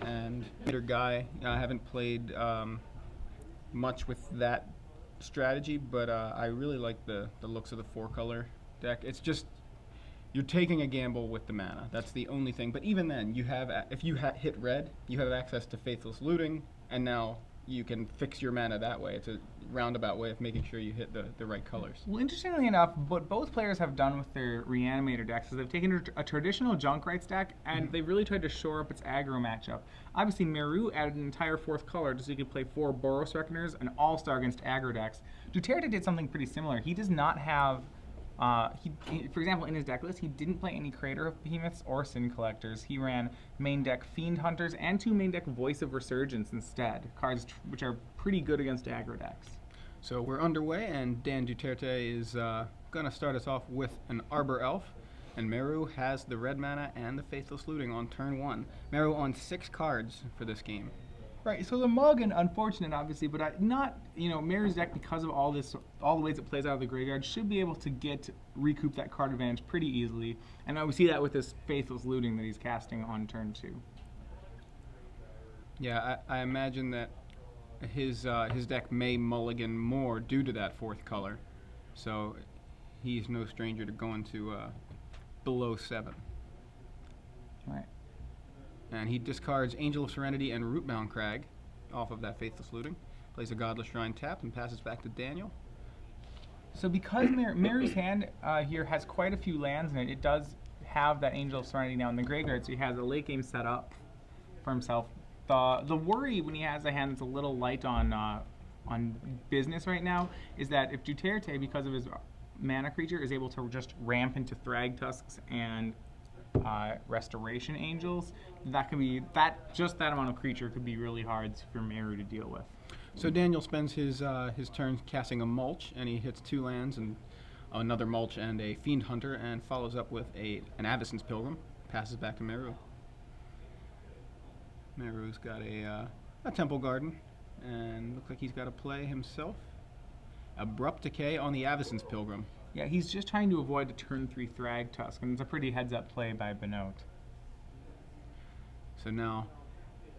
and hitter guy. I haven't played much with that strategy, but I really like the looks of the 4-color deck. It's just you're taking a gamble with the mana. That's the only thing. But even then, you have if you hit red, you have access to Faithless Looting, and now you can fix your mana that way. It's a roundabout way of making sure you hit the right colors. Well, interestingly enough, what both players have done with their Reanimator decks is they've taken a traditional Junkrights deck and they've really tried to shore up its aggro matchup. Obviously, Meru added an entire 4th color just so you could play 4 Boros Reckoners, an all-star against aggro decks. Duterte did something pretty similar. He does not have for example, in his deck list, he didn't play any Crater of Behemoths or Sin Collectors. He ran main deck Fiend Hunters and 2 main deck Voice of Resurgence instead, cards which are pretty good against aggro decks. So we're underway, and Dan Duterte is going to start us off with an Arbor Elf, and Meru has the red mana and the Faithless Looting on turn 1. Meru on 6 cards for this game. Right, so the mug, and unfortunate obviously, but Meru's deck, because of all the ways it plays out of the graveyard, should be able to recoup that card advantage pretty easily. And we see that with this Faithless Looting that he's casting on turn 2. Yeah, I imagine that his deck may mulligan more due to that 4th color. So he's no stranger to going to below 7. Right. And he discards Angel of Serenity and Rootbound Crag off of that Faithless Looting. Plays a Godless Shrine tapped and passes back to Daniel. So because Meru's hand here has quite a few lands in it, it does have that Angel of Serenity now in the graveyard, so he has a late game set up for himself. The worry when he has a hand that's a little light on business right now is that if Duterte, because of his mana creature, is able to just ramp into Thragtusks and Restoration Angels, just that amount of creature could be really hard for Meru to deal with. So Daniel spends his turn casting a Mulch, and he hits 2 lands and another Mulch and a Fiend Hunter, and follows up with an Avacyn's Pilgrim. Passes back to Meru. Meru's got a Temple Garden, and looks like he's got a play himself. Abrupt Decay on the Avacyn's Pilgrim. Yeah, he's just trying to avoid a turn 3 Thragtusk, and it's a pretty heads-up play by Bhanot. So now,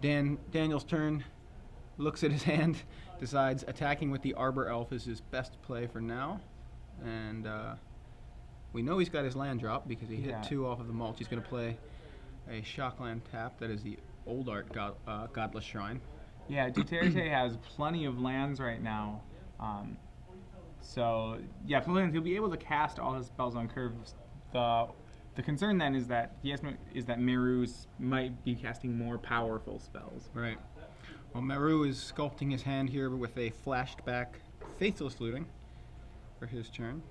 Daniel's turn, looks at his hand, decides attacking with the Arbor Elf is his best play for now, and we know he's got his land drop because he hit 2 off of the Mulch. He's going to play a Shockland tap, that is the Old Art Godless Shrine. Yeah, Duterte has plenty of lands right now. So yeah, he'll be able to cast all his spells on curves. The concern then is that Meru's might be casting more powerful spells. Right. Well, Meru is sculpting his hand here with a flashed back Faithless Looting for his turn.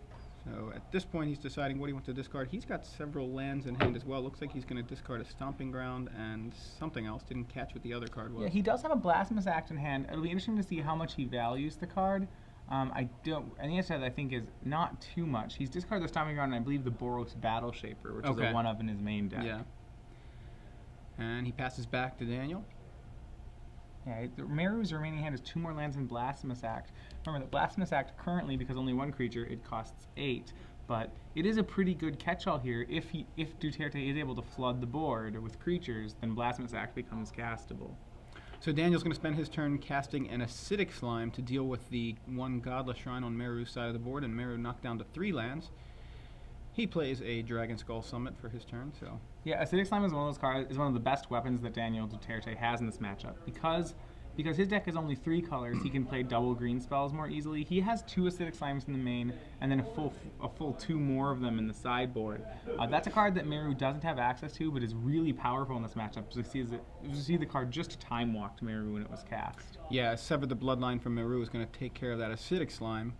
So at this point, he's deciding what he wants to discard. He's got several lands in hand as well. Looks like he's going to discard a Stomping Ground and something else. Didn't catch what the other card was. Yeah, he does have a Blasphemous Act in hand. It'll be interesting to see how much he values the card. And the answer to that, I think, is not too much. He's discarded the Stomping Ground and I believe the Boros Battle Shaper, which is a 1-of in his main deck. Yeah. And he passes back to Daniel. Yeah, Meru's remaining hand has 2 more lands in Blasphemous Act. Remember that Blasphemous Act currently, because only 1 creature, it costs 8. But it is a pretty good catch-all here. If Duterte is able to flood the board with creatures, then Blasphemous Act becomes castable. So Daniel's going to spend his turn casting an Acidic Slime to deal with the 1 Godless Shrine on Meru's side of the board, and Meru knocked down to 3 lands. He plays a Dragon Skull Summit for his turn. So yeah, Acidic Slime is one of those cards. Is one of the best weapons that Daniel Duterte has in this matchup because his deck is only 3 colors. He can play double green spells more easily. He has 2 Acidic Slimes in the main, and then a full 2 more of them in the sideboard. That's a card that Meru doesn't have access to, but is really powerful in this matchup. So you see the card just time walked Meru when it was cast. Yeah, Sever the Bloodline from Meru is going to take care of that Acidic Slime.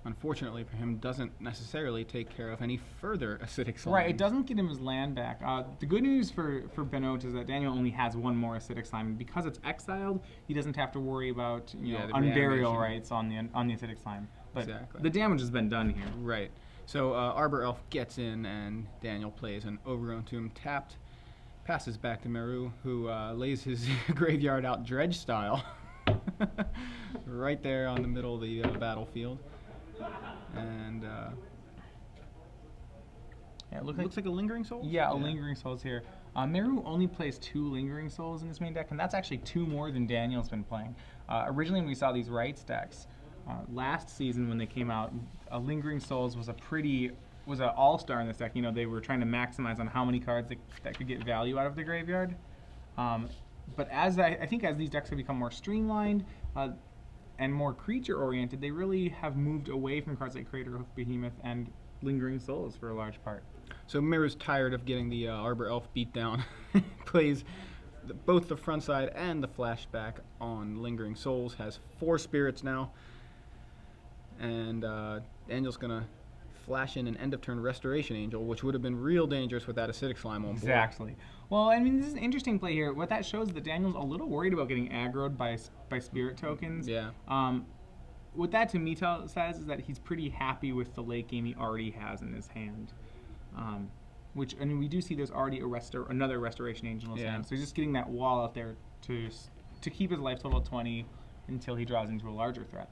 Unfortunately for him, doesn't necessarily take care of any further Acidic Slime. Right, it doesn't get him his land back. The good news for Bhanot is that Daniel only has 1 more Acidic Slime. And because it's exiled, he doesn't have to worry about unburial rights on the Acidic Slime. But the damage has been done here. Right. So Arbor Elf gets in, and Daniel plays an Overgrown Tomb tapped, passes back to Meru, who lays his graveyard out Dredge style. Right there on the middle of the battlefield. And yeah, it looks like a Lingering Soul? Yeah, a Lingering Soul's here. Meru only plays 2 Lingering Souls in his main deck, and that's actually 2 more than Daniel's been playing. Originally, when we saw these rights decks, last season when they came out, Lingering Souls was an all-star in this deck. You know, they were trying to maximize on how many cards that could get value out of the graveyard. But I think as these decks have become more streamlined and more creature-oriented, they really have moved away from cards like Crater Hoof Behemoth and Lingering Souls for a large part. So Meru's tired of getting the Arbor Elf beat down. Plays both the front side and the flashback on Lingering Souls. Has 4 spirits now. And Daniel's going to flash in an end-of-turn Restoration Angel, which would have been real dangerous with that Acidic Slime on board. Exactly. Well, I mean, this is an interesting play here. What that shows is that Daniel's a little worried about getting aggroed by spirit tokens. Yeah. What that to me says is that he's pretty happy with the late game he already has in his hand. Which, I mean, we do see there's already another Restoration Angel in his hand. So he's just getting that wall out there to keep his life total at 20 until he draws into a larger threat.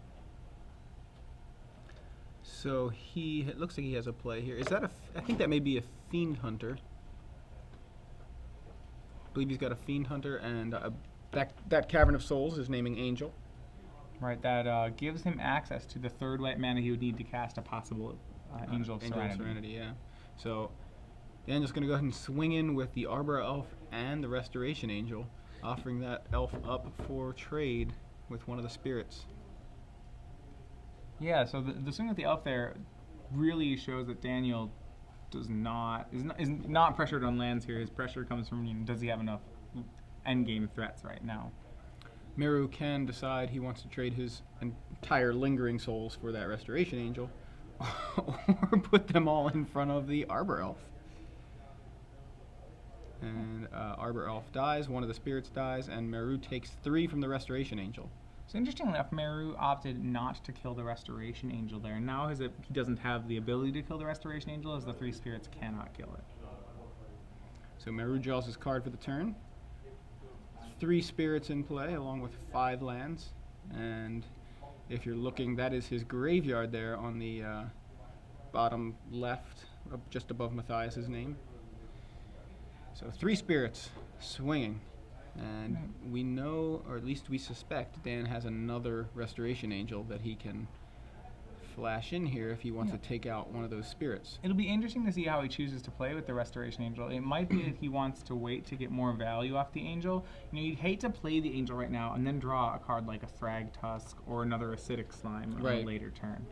So it looks like he has a play here. Is that I think that may be a Fiend Hunter. I believe he's got a Fiend Hunter, and that Cavern of Souls is naming Angel. Right, that gives him access to the 3rd white mana he would need to cast a possible Angel of Serenity. Yeah. So Daniel's going to go ahead and swing in with the Arbor Elf and the Restoration Angel, offering that elf up for trade with one of the spirits. Yeah, so the swing with the elf there really shows that Daniel is not pressured on lands here. His pressure comes from, you know, does he have enough endgame threats right now? Meru can decide he wants to trade his entire Lingering Souls for that Restoration Angel, or put them all in front of the Arbor Elf. And Arbor Elf dies, one of the spirits dies, and Meru takes 3 from the Restoration Angel. So interestingly enough, Meru opted not to kill the Restoration Angel there. Now he doesn't have the ability to kill the Restoration Angel, as the 3 spirits cannot kill it. So Meru draws his card for the turn. 3 spirits in play, along with 5 lands. And if you're looking, that is his graveyard there on the bottom left, just above Matthias's name. So 3 spirits swinging. And we know, or at least we suspect, Dan has another Restoration Angel that he can flash in here if he wants to take out one of those spirits. It'll be interesting to see how he chooses to play with the Restoration Angel. It might be that he wants to wait to get more value off the Angel. You know, you'd hate to play the Angel right now and then draw a card like a Thrag Tusk or another Acidic Slime on a later turn.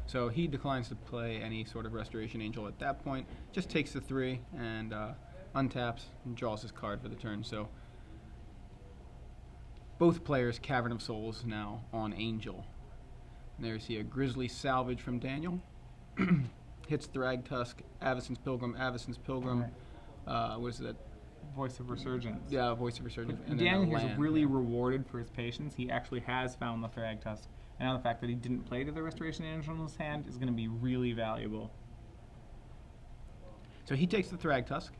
So he declines to play any sort of Restoration Angel at that point, just takes the 3 and untaps and draws his card for the turn. So both players Cavern of Souls now on Angel. And there you see a Grizzly Salvage from Daniel. Hits Thrag Tusk, Avacyn's Pilgrim. What is that? Voice of Resurgence. Yeah, Voice of Resurgence. And Daniel here's really rewarded for his patience. He actually has found the Thrag Tusk. And now the fact that he didn't play to the Restoration Angel in his hand is going to be really valuable. So he takes the Thrag Tusk.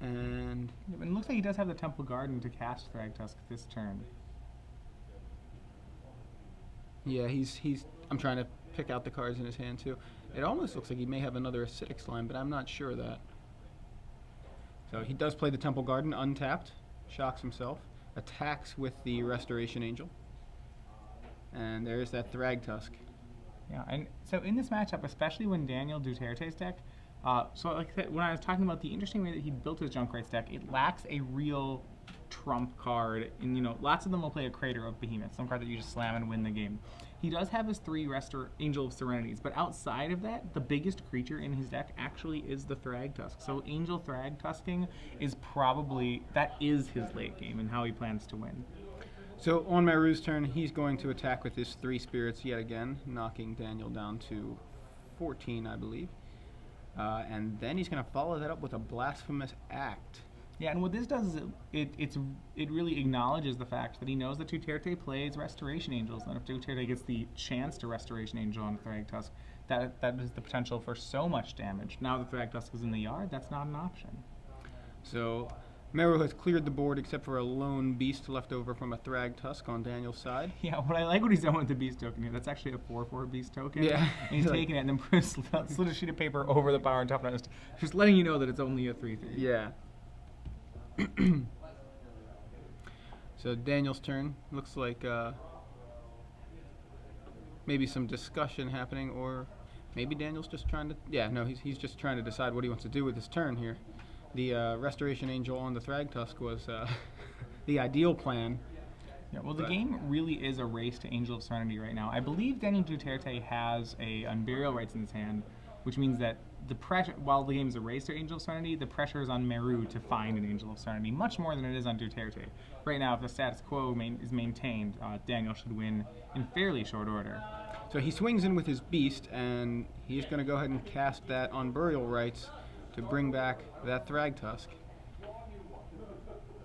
And it looks like he does have the Temple Garden to cast Thrag Tusk this turn. Yeah, I'm trying to pick out the cards in his hand too. It almost looks like he may have another Acidic Slime, but I'm not sure of that. So he does play the Temple Garden untapped, shocks himself, attacks with the Restoration Angel, and there's that Thrag Tusk. Yeah, and so in this matchup, especially when Daniel Duterte's deck, so like I said, when I was talking about the interesting way that he built his Junkrights deck, it lacks a real trump card. And, you know, lots of them will play a Crater of Behemoth, some card that you just slam and win the game. He does have his 3 Angel of Serenities, but outside of that, the biggest creature in his deck actually is the Thrag Tusk. So Angel Thrag Tusking is that is his late game and how he plans to win. So on Meru's turn, he's going to attack with his 3 spirits yet again, knocking Daniel down to 14, I believe. And then he's going to follow that up with a Blasphemous Act. Yeah, and what this does is it really acknowledges the fact that he knows that Duterte plays Restoration Angels, and if Duterte gets the chance to Restoration Angel on Thrag Tusk, that is the potential for so much damage. Now the Thrag Tusk is in the yard, that's not an option. So Meru has cleared the board except for a lone beast left over from a Thrag Tusk on Daniel's side. Yeah, what I like what he's done with the beast token here. That's actually a 4/4 beast token. Yeah. And he's taking it and then slid a sheet of paper over the power and toughness, just letting you know that it's only a 3/3. Yeah. So Daniel's turn. Looks like maybe some discussion happening, or maybe Daniel's just trying to... Yeah, no, he's just trying to decide what he wants to do with his turn here. The Restoration Angel on the Thrag Tusk was the ideal plan. Yeah, well, the game really is a race to Angel of Serenity right now. I believe Daniel Duterte has a Unburial Rights in his hand, which means that the pressure, while the game is a race to Angel of Serenity, the pressure is on Meru to find an Angel of Serenity, much more than it is on Duterte. Right now, if the status quo is maintained, Daniel should win in fairly short order. So he swings in with his Beast, and he's going to go ahead and cast that Unburial Rights to bring back that Thrag Tusk,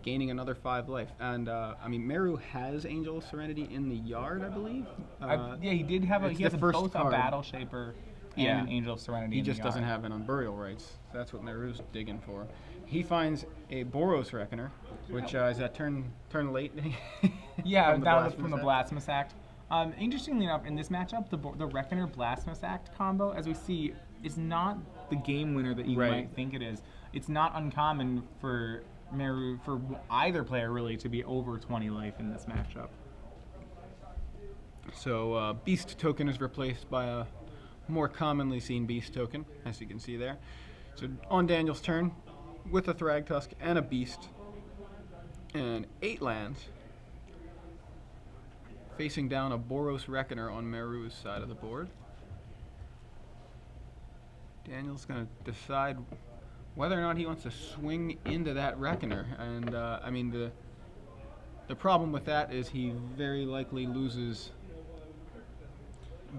gaining another 5 life. And I mean, Meru has Angel of Serenity in the yard, I believe. Yeah, he did have he has both card. A Battle Shaper and an Angel of Serenity. He just doesn't have an Unburial Rights. That's what Meru's digging for. He finds a Boros Reckoner, which is that turn late. Yeah, from the Blasphemous Act. Interestingly enough, in this matchup, the Reckoner Blasphemous Act combo, as we see, is not the game winner that you might think it is. It's not uncommon for Meru, for either player really, to be over 20 life in this matchup. So Beast token is replaced by a more commonly seen Beast token, as you can see there. So on Daniel's turn, with a Thrag Tusk and a Beast, and 8 lands, facing down a Boros Reckoner on Meru's side of the board. Daniel's going to decide whether or not he wants to swing into that Reckoner. And I mean, the problem with that is he very likely loses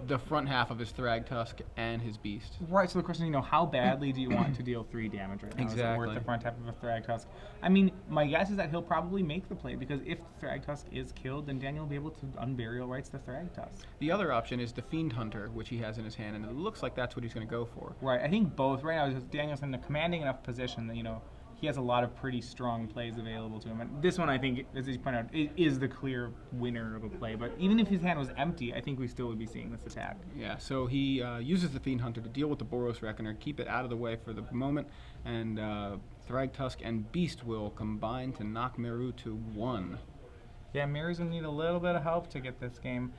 the front half of his Thrag Tusk and his Beast. Right, so the question is, how badly do you want to deal 3 damage right now? Exactly. Is it worth the front half of a Thrag Tusk? I mean, my guess is that he'll probably make the play, because if the Thrag Tusk is killed, then Daniel will be able to Unburial Rights the Thrag Tusk. The other option is the Fiend Hunter, which he has in his hand, and it looks like that's what he's going to go for. Right, I think both. Right now, Daniel's in a commanding enough position that, he has a lot of pretty strong plays available to him. And this one, I think, as you pointed out, is the clear winner of a play. But even if his hand was empty, I think we still would be seeing this attack. Yeah, so he uses the Fiend Hunter to deal with the Boros Reckoner, keep it out of the way for the moment, and Thrag Tusk and Beast will combine to knock Meru to 1. Yeah, Meru's going to need a little bit of help to get this game.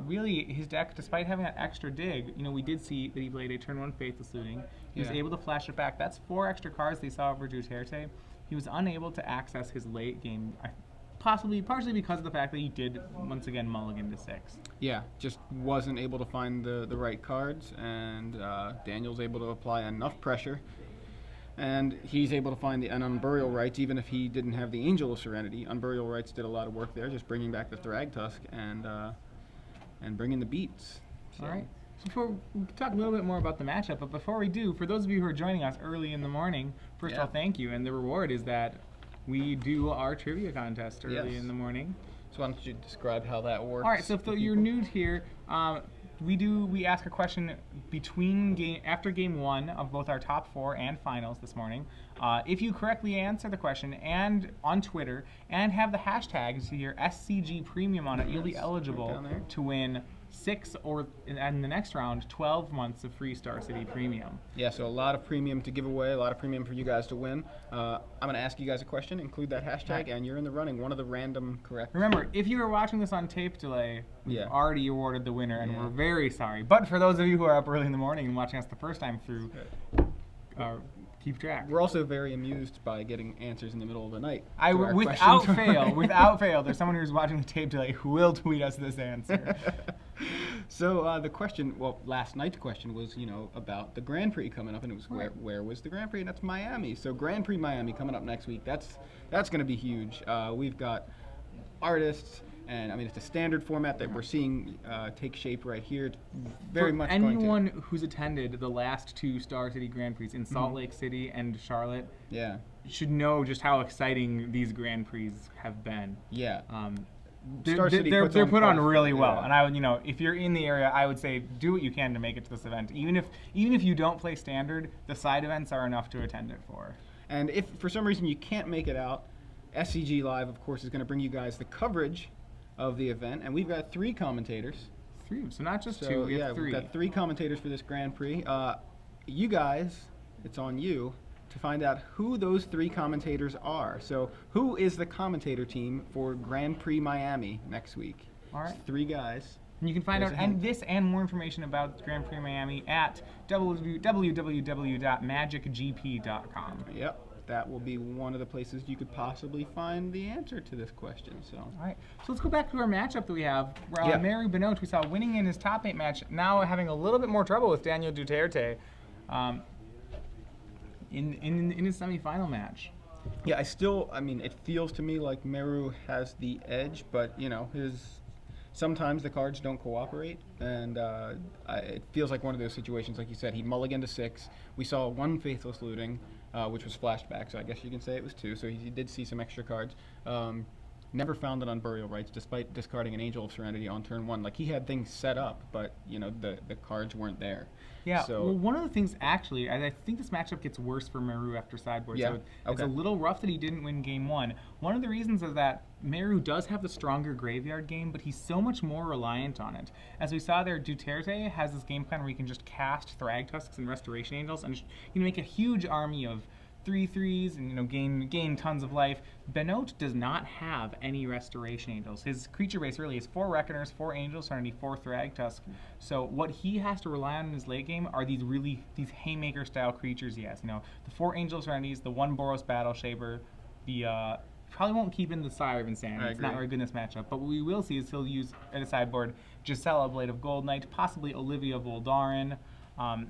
Really, his deck, despite having that extra dig, we did see that he played a turn 1 Faithless Looting. He was able to flash it back. That's 4 extra cards they saw over Duterte. He was unable to access his late game, partially because of the fact that he did, once again, mulligan to 6. Yeah, just wasn't able to find the right cards, and Daniel's able to apply enough pressure. And he's able to find an Unburial Rights, even if he didn't have the Angel of Serenity. Unburial Rights did a lot of work there, just bringing back the Thrag Tusk and bringing the beats. So. All right. So we can talk a little bit more about the matchup, but before we do, for those of you who are joining us early in the morning, first of all, thank you. And the reward is that we do our trivia contest early in the morning. So why don't you describe how that works? All right. So if you're new here, we ask a question after game 1 of both our top 4 and finals this morning. If you correctly answer the question and on Twitter and have the hashtag to your SCG Premium on it, you'll be eligible to win 6 or in the next round 12 months of free Star City Premium. Yeah, so a lot of premium to give away, a lot of premium for you guys to win. I'm going to ask you guys a question, include that hashtag, and you're in the running. One of the random correct. Remember, if you are watching this on tape delay, we've already awarded the winner, and we're very sorry. But for those of you who are up early in the morning and watching us the first time through, keep track. We're also very amused by getting answers in the middle of the night. Without fail, there's someone who's watching the tape delay who will tweet us this answer. So the question, last night's question was, about the Grand Prix coming up, and it was where was the Grand Prix? And that's Miami. So Grand Prix Miami coming up next week. That's going to be huge. We've got artists. And I mean, it's a standard format that we're seeing take shape right here. It's very much anyone who's attended the last 2 Star City Grand Prix in Salt Lake City and Charlotte, should know just how exciting these Grand Prix have been. Yeah. They're put on really well, and I would, if you're in the area, I would say do what you can to make it to this event. Even if you don't play standard, the side events are enough to attend it for. And if for some reason you can't make it out, SCG Live, of course, is going to bring you guys the coverage of the event, and we've got 3 commentators. 3, so not just So 2, we yeah, have 3. we've got 3 commentators for this Grand Prix. You guys, it's on you to find out who those 3 commentators are. So who is the commentator team for Grand Prix Miami next week? All right. It's 3 guys. And you can find There's out a hint. and this and more information about Grand Prix Miami at www.magic.gp.com. Yep, that will be one of the places you could possibly find the answer to this question. So. All right, so let's go back to our matchup that we have. Yeah. Meru Bhanot, we saw winning in his top 8 match, now having a little bit more trouble with Daniel Duterte in his semifinal match. Yeah, I mean, it feels to me like Meru has the edge, but, you know, sometimes the cards don't cooperate, and it feels like one of those situations, like you said, he mulliganed to 6. We saw 1 Faithless Looting, which was flashback, so I guess you can say it was 2, so he did see some extra cards. Never found it on Burial Rites, despite discarding an Angel of Serenity on turn 1. Like, he had things set up, but, you know, the cards weren't there. Yeah, so, well, one of the things, actually, I think this matchup gets worse for Meru after sideboard. Yeah, So it's a little rough that he didn't win game 1. One of the reasons is that Meru does have the stronger graveyard game, but he's so much more reliant on it. As we saw there, Duterte has this game plan where he can just cast Thragtusks and Restoration Angels and make a huge army of 3/3s and gain tons of life. Bhanot does not have any Restoration Angels. His creature base really is 4 Reckoners, 4 Angel Serenity, 4 Thragtusk. So what he has to rely on in his late game are these Haymaker style creatures he has. The 4 Angel Serenities, the 1 Boros Battle Shaper, the probably won't keep in the Sire of Insanity. It's not very good in this matchup. But what we will see is he'll use at a sideboard Gisela, Blade of Gold Knight, possibly Olivia Voldaren. So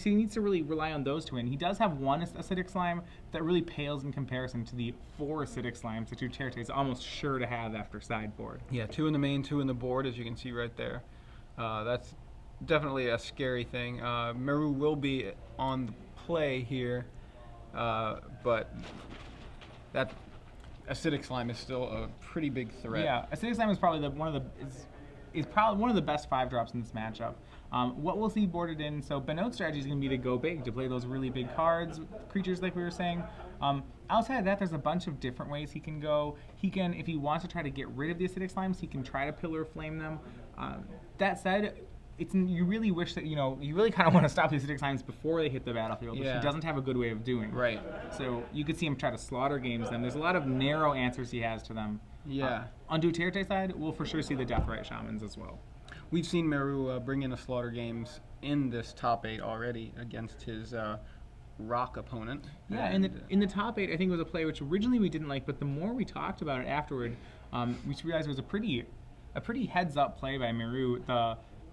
he needs to really rely on those to win. He does have 1 Acidic Slime that really pales in comparison to the 4 Acidic Slimes that Duterte is almost sure to have after sideboard. Yeah, 2 in the main, 2 in the board, as you can see right there. That's definitely a scary thing. Meru will be on the play here, but that Acidic Slime is still a pretty big threat. Yeah, Acidic Slime is probably probably one of the best 5-drops in this matchup. What we'll see boarded in, so Bhanot's strategy is going to be to go big, to play those really big cards, creatures like we were saying. Outside of that, there's a bunch of different ways he can go. He can, if he wants to try to get rid of the Acidic Slimes, he can try to Pillar of Flame them. That said, you really wish that, you really kind of want to stop the Acidic Slimes before they hit the battlefield, which he doesn't have a good way of doing. Right. So you could see him try to slaughter games them. There's a lot of narrow answers he has to them. Yeah. On Duterte's side, we'll for sure see the Deathrite Shamans as well. We've seen Meru bring in a slaughter games in this top 8 already against his rock opponent. Yeah, in the top 8, I think it was a play which originally we didn't like, but the more we talked about it afterward, we realized it was a pretty heads-up play by Meru.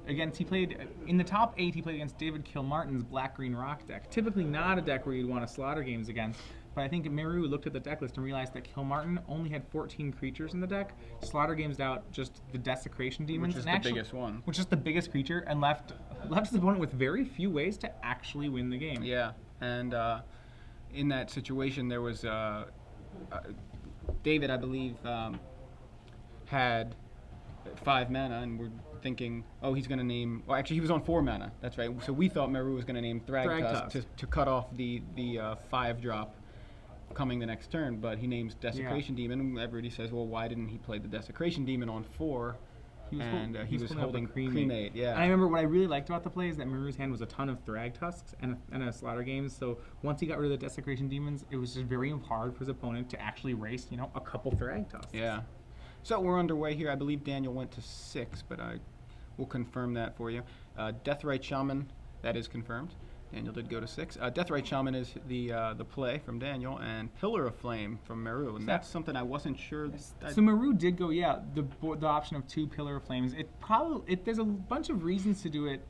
He played in the top 8. He played against David Kilmartin's Black-Green Rock deck. Typically not a deck where you'd want to slaughter games against. But I think Meru looked at the deck list and realized that Kilmartin only had 14 creatures in the deck. Slaughter games out just the Desecration Demons, which is the biggest one. Which is the biggest creature, and left his opponent with very few ways to actually win the game. Yeah, and in that situation, there was David, I believe, had 5 mana, and we're thinking, oh, he's going to name. Well, actually, he was on 4 mana. That's right. So we thought Meru was going to name Thragtusk to cut off the 5-drop. Coming the next turn, but he names Desecration Demon. Everybody says, well, why didn't he play the Desecration Demon on 4? He was holding Cremate. Yeah. And I remember what I really liked about the play is that Meru's hand was a ton of Thragtusks and a Slaughter Games. So once he got rid of the Desecration Demons, it was just very hard for his opponent to actually race, a couple Thragtusks. Yeah. So we're underway here. I believe Daniel went to 6, but I will confirm that for you. Deathrite Shaman, that is confirmed. Daniel did go to 6. Deathrite Shaman is the play from Daniel, and Pillar of Flame from Meru, and that's something I wasn't sure. So Meru did go, the option of 2 Pillar of Flames. There's a bunch of reasons to do it.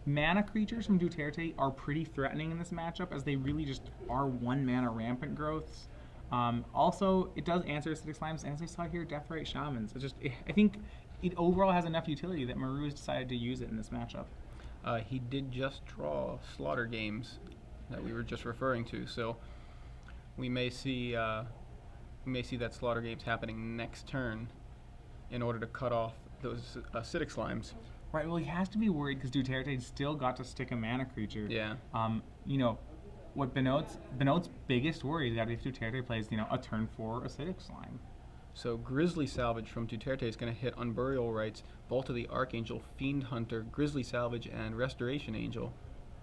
Mana creatures from Duterte are pretty threatening in this matchup, as they really just are 1 mana rampant growths. Also, it does answer Acidic Slimes, and as I saw here, Deathrite Shamans. I think it overall has enough utility that Meru has decided to use it in this matchup. He did just draw Slaughter Games that we were just referring to, so we may see that Slaughter Games happening next turn in order to cut off those Acidic Slimes. Right. Well, he has to be worried because Duterte still got to stick a mana creature. Yeah. what Bhanot's biggest worry is that if Duterte plays, a turn 4 acidic slime. So Grizzly Salvage from Duterte is going to hit Unburial Rites, Vault of the Archangel, Fiend Hunter, Grizzly Salvage, and Restoration Angel.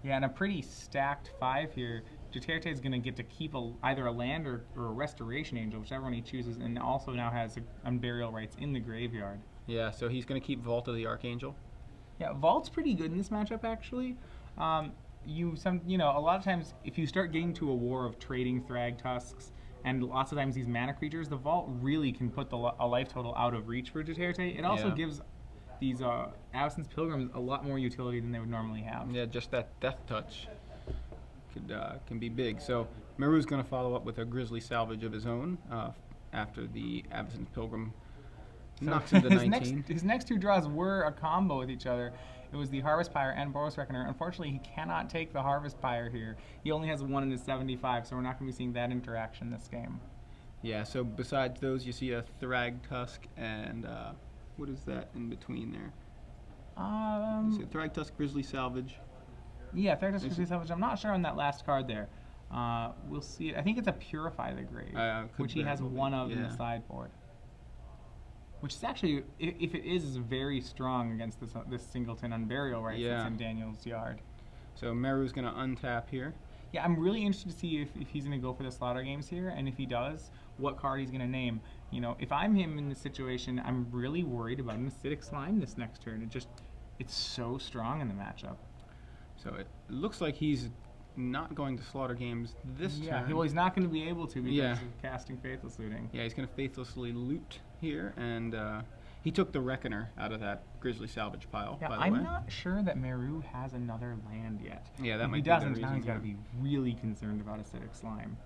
Yeah, and a pretty stacked 5 here. Duterte is going to get to keep either a land or a Restoration Angel, whichever one he chooses, and also now has Unburial Rites in the graveyard. Yeah, so he's going to keep Vault of the Archangel. Yeah, Vault's pretty good in this matchup, actually. A lot of times, if you start getting to a war of trading Thrag Tusks, and lots of times these mana creatures, the Vault really can put a life total out of reach for Duterte. It also gives these Absence Pilgrims a lot more utility than they would normally have. Yeah, just that Death Touch can be big. So Meru's going to follow up with a Grizzly Salvage of his own after the Absence Pilgrim knocks into 19. His next 2 draws were a combo with each other. It was the Harvest Pyre and Boros Reckoner. Unfortunately, he cannot take the Harvest Pyre here. He only has 1 in his 75, so we're not going to be seeing that interaction this game. Yeah, so besides those, you see a Thrag Tusk and what is that in between there? So Thrag Tusk, Grizzly Salvage. Yeah, Thrag Tusk, Grizzly Salvage. I'm not sure on that last card there. We'll see it. I think it's a Purify the Grave, which he has 1 of in the sideboard. Which is actually, if it is very strong against this Singleton Unburial Rites that's in Daniel's yard. So Meru's going to untap here. Yeah, I'm really interested to see if he's going to go for the Slaughter Games here, and if he does, what card he's going to name. If I'm him in this situation, I'm really worried about an Acidic Slime this next turn. It's so strong in the matchup. So it looks like he's not going to Slaughter Games this turn. Well, he's not going to be able to because of casting Faithless Looting. Yeah, he's going to Faithlessly loot here, and he took the Reckoner out of that Grizzly Salvage pile, by the way. I'm not sure that Meru has another land yet. Yeah, that might be the reason. If he doesn't, the now he's got to reason, be really concerned about Acidic Slime.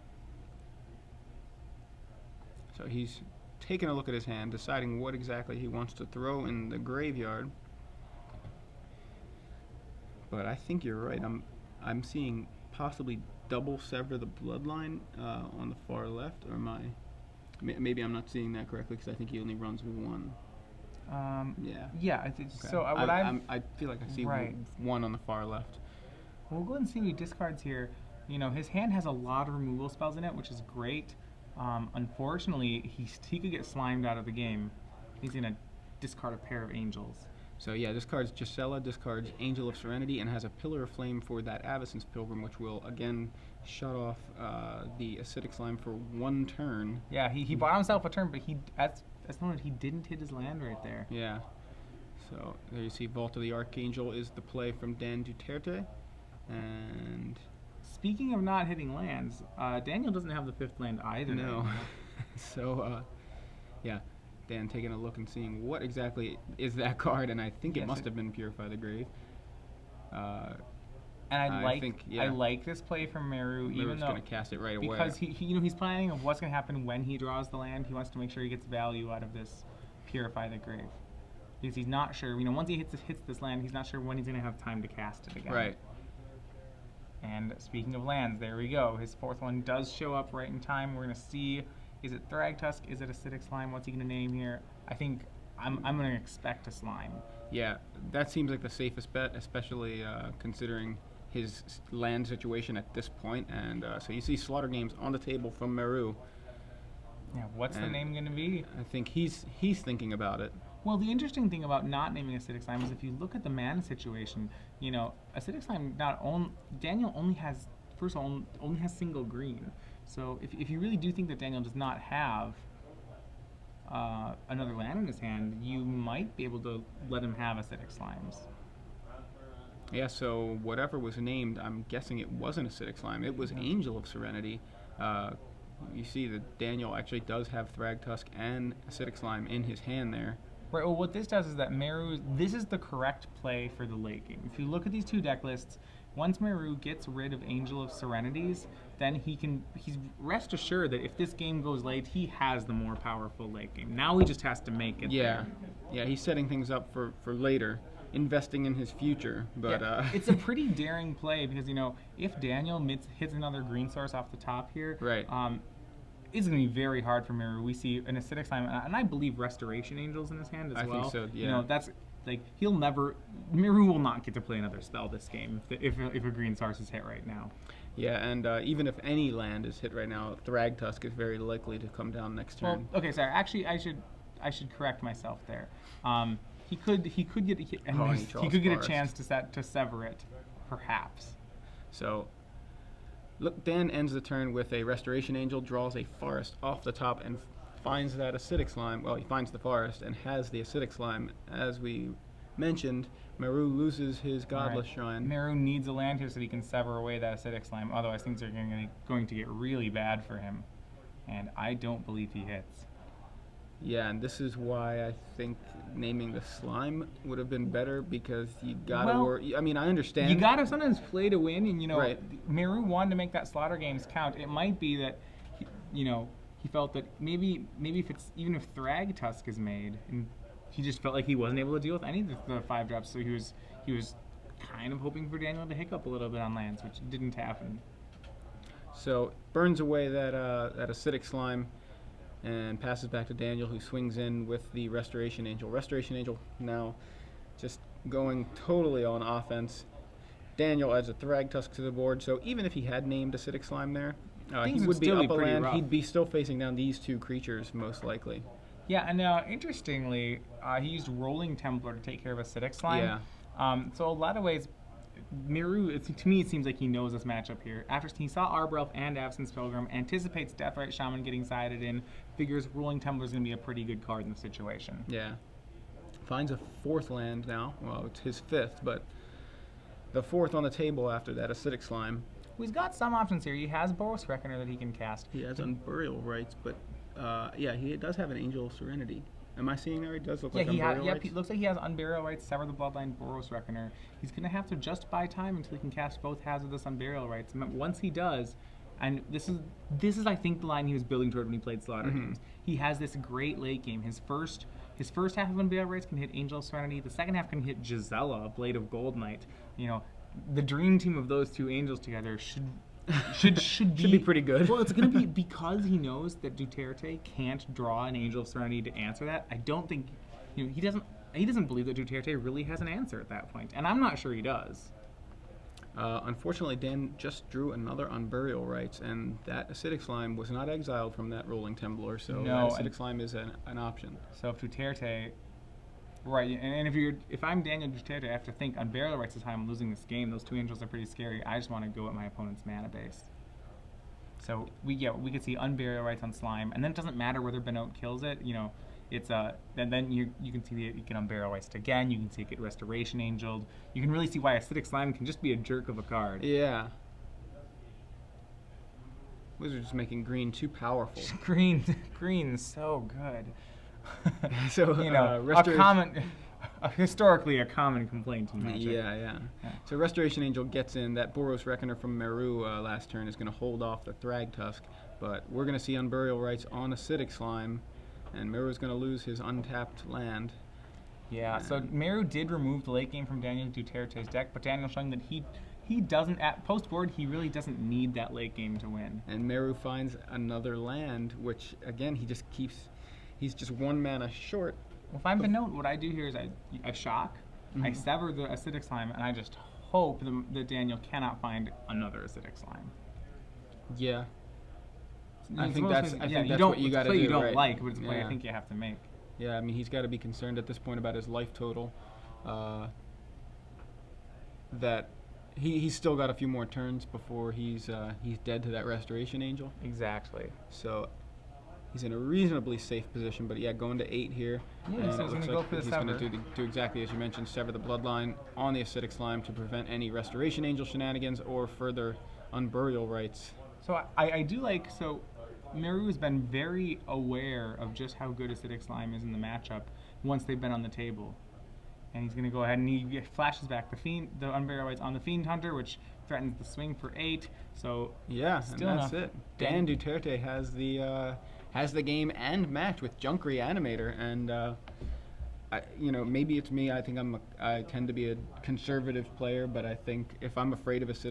So he's taking a look at his hand, deciding what exactly he wants to throw in the graveyard. But I think you're right. I'm seeing possibly double Sever the Bloodline on the far left, or maybe I'm not seeing that correctly because I think he only runs 1. Yeah. I think Okay. so. I feel like I see 1 on the far left. We'll go and see what he discards here. His hand has a lot of removal spells in it, which is great. Unfortunately, he could get slimed out of the game. He's going to discard a pair of Angels. So yeah, discards Gisela, discards Angel of Serenity, and has a Pillar of Flame for that Avacyn's Pilgrim, which will again shut off the Acidic Slime for 1 turn. Yeah, he bought himself a turn, but that's noted, he didn't hit his land right there. Yeah. So there you see Vault of the Archangel is the play from Dan Duterte. And speaking of not hitting lands, Daniel doesn't have the 5th land either. No. Right So yeah. Dan taking a look and seeing what exactly is that card, and I think it must have been Purify the Grave. And I like this play from Meru, even though going to cast it right away because he's planning of what's going to happen when he draws the land. He wants to make sure he gets value out of this Purify the Grave, because he's not sure. Once he hits this land, he's not sure when he's going to have time to cast it again. Right. And speaking of lands, there we go. His 4th one does show up right in time. We're going to see. Is it Thrag Tusk? Is it Acidic Slime? What's he going to name here? I think I'm going to expect a Slime. Yeah, that seems like the safest bet, especially considering his land situation at this point. And so you see Slaughter Games on the table from Meru. Yeah, what's the name going to be? I think he's thinking about it. Well, the interesting thing about not naming Acidic Slime is if you look at the mana situation, Acidic Slime Daniel only has, first of all, only has single green. So if you really do think that Daniel does not have another land in his hand, you might be able to let him have Acidic Slimes. Yeah, so whatever was named, I'm guessing it wasn't Acidic Slime. It was Angel of Serenity. You see that Daniel actually does have Thrag Tusk and Acidic Slime in his hand there. Right, well what this does is that this is the correct play for the late game. If you look at these 2 deck lists, once Meru gets rid of Angel of Serenities, then he's rest assured that if this game goes late, he has the more powerful late game. Now he just has to make it there. Yeah, he's setting things up for later, investing in his future. But it's a pretty daring play because, if Daniel hits another green source off the top here, right. It's going to be very hard for Meru. We see an Acidic Slime, and I believe Restoration Angels in his hand as well. I think so, yeah. That's like Meru will not get to play another spell this game if a green source is hit right now. Yeah, and even if any land is hit right now, Thragtusk is very likely to come down next turn. Well, okay, sorry. Actually, I should correct myself there. He could get he could get a chance to sever it, perhaps. So, look, Dan ends the turn with a Restoration Angel, draws a forest off the top, and finds that acidic slime. Well, he finds the forest and has the acidic slime. As we mentioned, Meru loses his Godless Shrine. Meru needs a land here so he can sever away that acidic slime. Otherwise, things are going to get really bad for him. And I don't believe he hits. Yeah, and this is why I think naming the slime would have been better, because you gotta worry. I mean, I understand. You gotta sometimes play to win, and right. Meru wanted to make that slaughter games count. It might be that, he felt that maybe if it's even if Thragtusk is made, and he just felt like he wasn't able to deal with any of the 5-drops, so he was kind of hoping for Daniel to hiccup a little bit on lands, which didn't happen. So burns away that acidic slime and passes back to Daniel, who swings in with the Restoration Angel. Restoration Angel now just going totally on offense. Daniel adds a Thragtusk to the board, so even if he had named acidic slime there, he would be up a land. He'd be still facing down these 2 creatures, most likely. Yeah, and interestingly, he used Rolling Templar to take care of acidic slime. Yeah. So a lot of ways, Meru, to me, it seems like he knows this matchup here. After he saw Arbor Elf and Absence Pilgrim, anticipates Deathrite Shaman getting sided in, figures Rolling Templar is going to be a pretty good card in the situation. Yeah. Finds a 4th land now. Well, it's his 5th, but the 4th on the table after that acidic slime. Well, he's got some options here. He has Boros Reckoner that he can cast. He has Unburial Rights, but yeah, he does have an Angel of Serenity. Am I seeing that right? It does look like Unburial Rights? It looks like he has Unburial Rights, Sever the Bloodline, Boros Reckoner. He's going to have to just buy time until he can cast both Hazardous Unburial Rights. And once he does, and this is I think the line he was building toward when he played Slaughter games. He has this great late game. His first half of Unburial Rights can hit Angel of Serenity. The second half can hit Gisela, Blade of Gold Knight. The dream team of those 2 angels together should be pretty good. Well, it's going to be because he knows that Duterte can't draw an Angel of Serenity to answer that. I don't think he doesn't believe that Duterte really has an answer at that point, and I'm not sure he does. Unfortunately, Dan just drew another Unburial Rights, and that acidic slime was not exiled from that Rolling Templar, so that acidic slime is an option. So if Duterte, right, and if I'm Daniel Duterte, I have to think Unburial Rights is how I'm losing this game. Those 2 angels are pretty scary. I just want to go at my opponent's mana base. So we could see Unburial Rights on slime, and then it doesn't matter whether Bhanot kills it. It's then you can see that you can Unburial Rights it again. You can see it get Restoration Angeled. You can really see why acidic slime can just be a jerk of a card. Yeah. Wizards making green too powerful. Green is so good. So historically a common complaint in Magic. Yeah. So Restoration Angel gets in. That Boros Reckoner from Meru last turn is going to hold off the Thragtusk, but we're going to see Unburial Rights on acidic slime, and Meru is going to lose his untapped land. Yeah. So Meru did remove the late game from Daniel Duterte's deck, but Daniel showing that he doesn't at post board. He really doesn't need that late game to win. And Meru finds another land, which again he's just 1 mana short. Well, if I'm Bhanot, what I do here is I shock, I sever the acidic slime, and I just hope that Daniel cannot find another acidic slime. Yeah. I think that's what you got to do. You don't like, but it's a play I think you have to make. Yeah, I mean, he's got to be concerned at this point about his life total. That he's still got a few more turns before he's dead to that Restoration Angel. Exactly. So he's in a reasonably safe position, but yeah, going to 8 here. Yeah, so he's going to do exactly as you mentioned, sever the Bloodline on the acidic slime to prevent any Restoration Angel shenanigans or further Unburial Rights. So I do like, so Meru has been very aware of just how good acidic slime is in the matchup once they've been on the table. And he's going to go ahead and he flashes back the Unburial Rights on the Fiend Hunter, which threatens the swing for 8. So yeah, and that's it. Dan Duterte has the game and match with Junk Reanimator, and maybe it's me. I think I tend to be a conservative player, but I think if I'm afraid of acidic